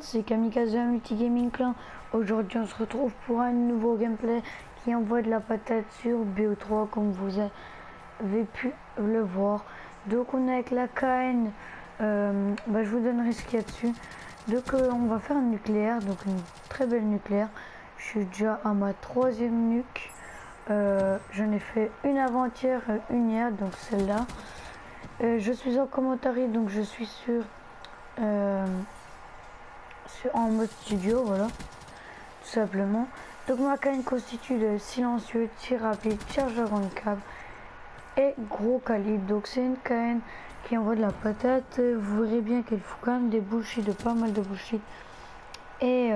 monde, c'est Kamikaze Multigaming Clan. Aujourd'hui on se retrouve pour un nouveau gameplay qui envoie de la patate sur BO3 comme vous avez pu le voir. Donc on est avec la KN, je vous donnerai ce qu'il y a dessus. Donc on va faire un nucléaire, donc une très belle nucléaire. Je suis déjà à ma 3e nuque. J'en ai fait une avant-hier, une hier, donc celle-là. Je suis en commentaire, donc je suis en mode studio, voilà, tout simplement. Donc ma canne constitue de silencieux, tir rapide, chargeur en câble et gros calibre. Donc c'est une canne qui envoie de la patate. Vous verrez bien qu'elle fout quand même des bullshit, de pas mal de bullshit, et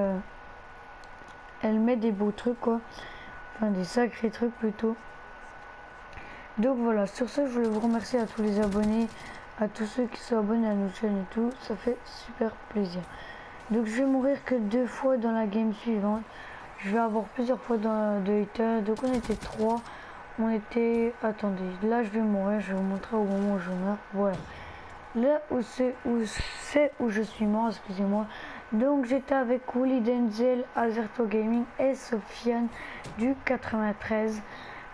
elle met des beaux trucs, quoi, enfin des sacrés trucs plutôt. Donc voilà, sur ce je voulais vous remercier à tous les abonnés, à tous ceux qui sont abonnés à notre chaîne et tout, ça fait super plaisir. Donc je vais mourir que 2 fois dans la game suivante. Je vais avoir plusieurs fois de haters. Donc on était 3. On était... Attendez, là je vais mourir. Je vais vous montrer au moment où je meurs. Voilà. Là où je suis mort, excusez-moi. Donc j'étais avec Willy Denzel, Azerto Gaming et Sofiane du 93.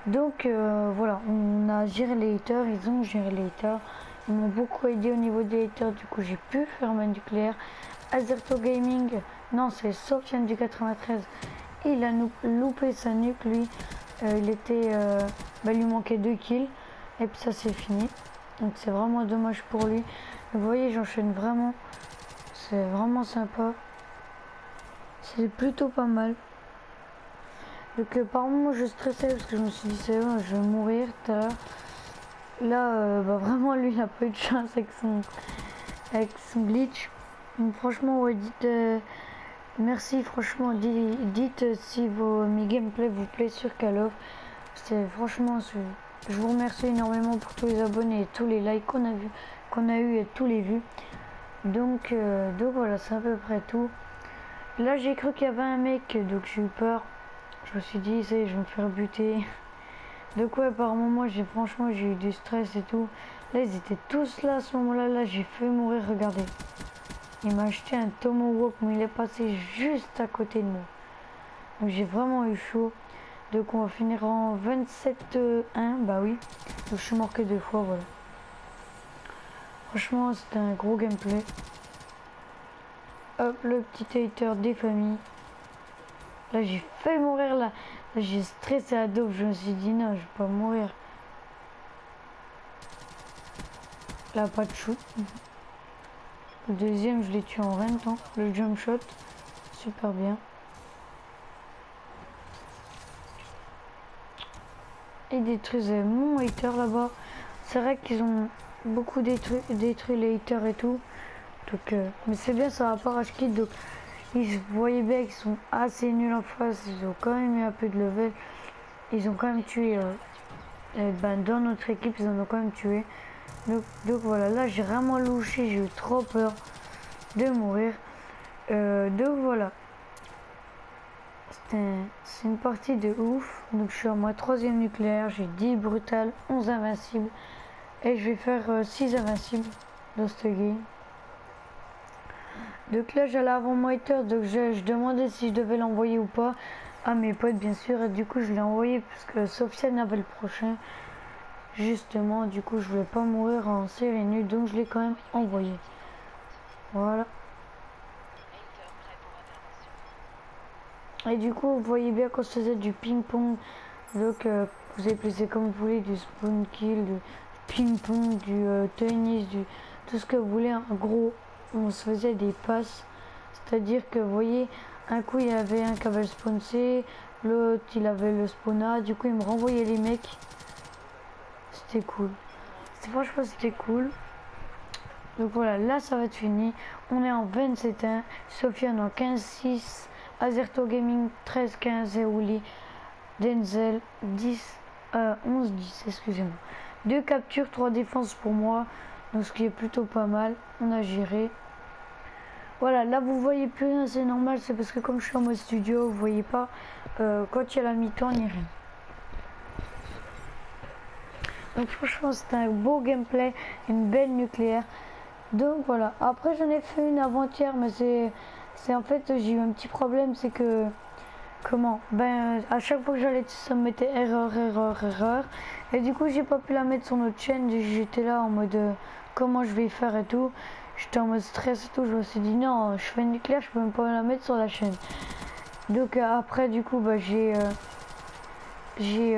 Donc voilà, on a géré les haters. Ils ont géré les haters. Ils m'ont beaucoup aidé au niveau des haters. Du coup j'ai pu faire ma nucléaire. Azerto Gaming, non, c'est Sofiane du 93, il a loupé sa nuque, lui. Il était, il lui manquait 2 kills et puis ça c'est fini, donc c'est vraiment dommage pour lui. Vous voyez, j'enchaîne vraiment, c'est vraiment sympa, c'est plutôt pas mal. Donc par moment je stressais parce que je me suis dit c'est bon, je vais mourir tout à l'heure. Là vraiment lui il a pas eu de chance avec son glitch. Donc, franchement, ouais, dites merci, franchement, dites si mes gameplays vous plaisent sur Call of. C'est franchement, je vous remercie énormément pour tous les abonnés et tous les likes qu'on a eu et tous les vues. Donc voilà, c'est à peu près tout. Là j'ai cru qu'il y avait un mec, donc j'ai eu peur. Je me suis dit ça y est, je vais me faire buter. Donc ouais, par moment franchement j'ai eu du stress et tout. Là ils étaient tous là à ce moment-là. Là j'ai fait mourir, regardez. Il m'a acheté un Tomahawk, mais il est passé juste à côté de moi. Donc j'ai vraiment eu chaud. Donc on va finir en 27-1. Bah oui. Donc je suis mort que 2 fois, voilà. Franchement, c'était un gros gameplay. Hop, le petit hater des familles. Là j'ai fait mourir là. Là j'ai stressé à dos. Je me suis dit non, je vais pas mourir. Là pas de shoot. Le deuxième, je l'ai tué en 20 temps. Le jump shot, super bien. Ils détruisent mon hater là-bas. C'est vrai qu'ils ont beaucoup détruit les haters et tout. Donc, mais c'est bien, ça va pas rage kit. Donc, ils voyaient bien qu'ils sont assez nuls en face. Ils ont quand même eu un peu de level. Ils ont quand même tué. Dans notre équipe, ils en ont quand même tué. Donc voilà, là j'ai vraiment louché, j'ai eu trop peur de mourir. Donc voilà, c'est une partie de ouf. Donc je suis à ma 3e nucléaire, j'ai 10 brutales, 11 invincibles et je vais faire 6 invincibles dans ce game. Donc là j'allais avant mon hater, donc je demandais si je devais l'envoyer ou pas à mes potes bien sûr, et du coup je l'ai envoyé parce que Sofiane avait le prochain. Justement, du coup je voulais pas mourir en série nulle, donc je l'ai quand même envoyé. Voilà. Et du coup vous voyez bien qu'on se faisait du ping pong. Donc vous avez placé comme vous voulez, du spawn kill, du ping pong, du tennis, du tout ce que vous voulez. En gros on se faisait des passes, c'est à dire que vous voyez, un coup il y avait un qui avait le spawn C, l'autre il avait le spawn A, du coup il me renvoyait les mecs. C'était cool, franchement c'était cool. Donc voilà, là ça va être fini. On est en 27-1, Sofiane en 15-6, Azerto Gaming 13-15 et Willy Denzel 11-10, excusez-moi. 2 captures, 3 défenses pour moi, donc ce qui est plutôt pas mal. On a géré. Voilà, là vous voyez plus rien, c'est normal, c'est parce que comme je suis en mode studio, vous voyez pas quand il y a la mi-temps ni rien. Donc franchement c'était un beau gameplay, une belle nucléaire. Donc voilà, après j'en ai fait une avant-hier, mais C'est en fait, j'ai eu un petit problème, c'est que... Comment? Ben, à chaque fois que j'allais, ça me mettait erreur, erreur, erreur. Et du coup, j'ai pas pu la mettre sur notre chaîne. J'étais là en mode comment je vais faire et tout. J'étais en mode stress et tout. Je me suis dit non, je fais une nucléaire, je peux même pas la mettre sur la chaîne. Donc après, du coup, bah, j'en ai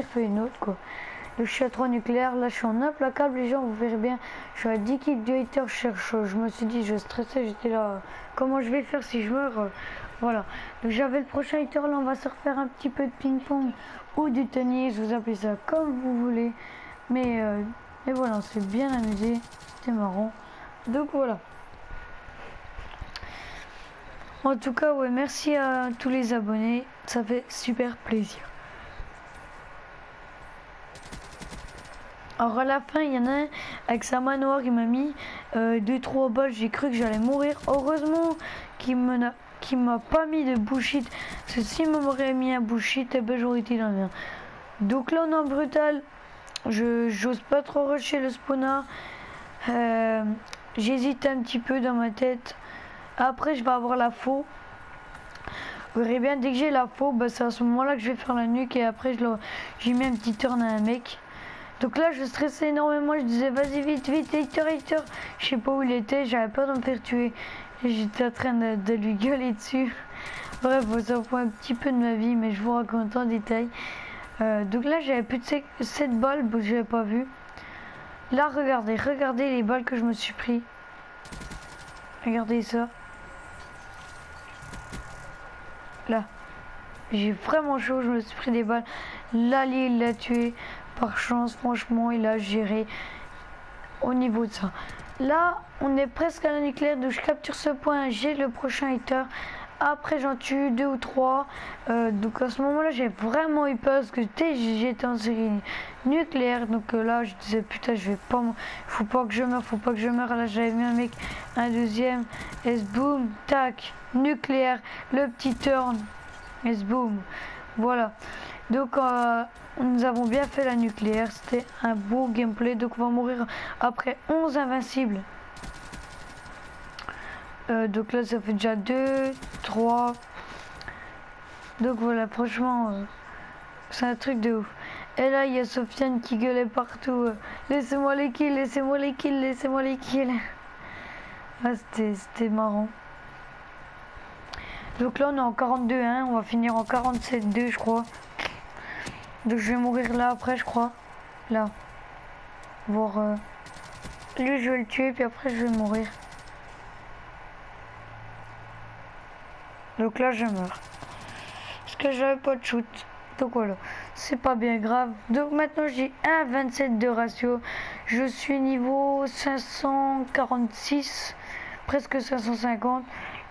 refait une autre quoi. Donc je suis à 3 nucléaires, là je suis en implacable les gens, vous verrez bien. Je suis à 10 kills de haters, je me suis dit, je stressais, j'étais là, comment je vais faire si je meurs voilà. Donc j'avais le prochain hater, là on va se refaire un petit peu de ping-pong ou du tennis, vous appelez ça comme vous voulez. Mais voilà, on s'est bien amusé, c'était marrant. Donc voilà. En tout cas, ouais, merci à tous les abonnés, ça fait super plaisir. Alors à la fin, il y en a un avec sa manoir, il m'a mis 2-3 balles, j'ai cru que j'allais mourir. Heureusement qu'il m'a pas mis de bullshit. Parce que s'il m'aurait mis un bullshit, eh ben j'aurais été dans le mien. Donc là on est en brutal. J'ose pas trop rusher le spawner. J'hésite un petit peu dans ma tête. Après je vais avoir la faux. Vous verrez bien, dès que j'ai la faux, bah, c'est à ce moment là que je vais faire la nuque. Et après j'ai mis un petit turn à un mec. Donc là je stressais énormément, je disais vas-y vite, vite, hater. Je sais pas où il était, j'avais peur de me faire tuer. J'étais en train de lui gueuler dessus. Bref, ça prend un petit peu de ma vie, mais je vous raconte en détail. Donc là j'avais plus de 7 balles, je l'avais pas vu. Là regardez les balles que je me suis pris. Regardez ça. Là. J'ai vraiment chaud, je me suis pris des balles. L'allié il l'a tué. Par chance, franchement, il a géré au niveau de ça. Là, on est presque à la nucléaire, donc je capture ce point, j'ai le prochain hater. Après, j'en tue 2 ou 3. Donc à ce moment-là, j'ai vraiment eu peur parce que j'étais en série nucléaire. Donc là, je disais putain, je vais pas. Faut pas que je meure, Là, j'avais mis un mec, un deuxième. Et boum, tac, nucléaire, le petit turn. Et boum, voilà. Donc nous avons bien fait la nucléaire, c'était un beau gameplay. Donc on va mourir après 11 invincibles. Donc là ça fait déjà 2, 3. Donc voilà, franchement c'est un truc de ouf. Et là il y a Sofiane qui gueulait partout, laissez-moi les kills, laissez-moi les kills, laissez-moi les kills. Ah, c'était marrant. Donc là on est en 42-1, on va finir en 47-2 je crois. Donc je vais mourir là après je crois. Là. Voir lui je vais le tuer puis après je vais mourir. Donc là je meurs. Parce que j'avais pas de shoot. Donc voilà. C'est pas bien grave. Donc maintenant j'ai 1,27 de ratio. Je suis niveau 546. Presque 550.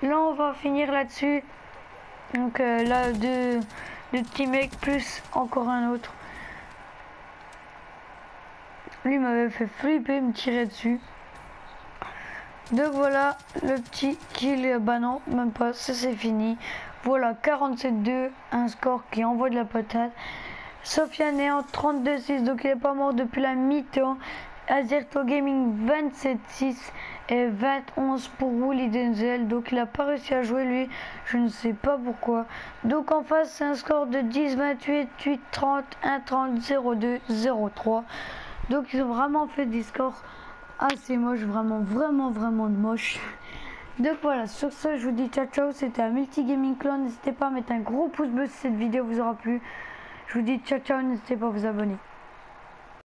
Là on va finir là-dessus. Donc là deux petits mecs plus encore un autre. Lui m'avait fait flipper, me tirer dessus. Donc voilà le petit kill. Bah non, même pas, ça c'est fini. Voilà 47-2, un score qui envoie de la patate. Sofiane est en 32-6, donc il est pas mort depuis la mi-temps. Azerto Gaming 27-6 et 21 pour Woolly Denzel. Donc il a pas réussi à jouer lui, je ne sais pas pourquoi. Donc en face c'est un score de 10, 28, 8, 30, 1, 30, 02, 03. Donc ils ont vraiment fait des scores assez moches, vraiment moches. Donc voilà, sur ce je vous dis ciao ciao, c'était un Multi Gaming Clone. N'hésitez pas à mettre un gros pouce bleu si cette vidéo vous aura plu. Je vous dis ciao ciao, n'hésitez pas à vous abonner.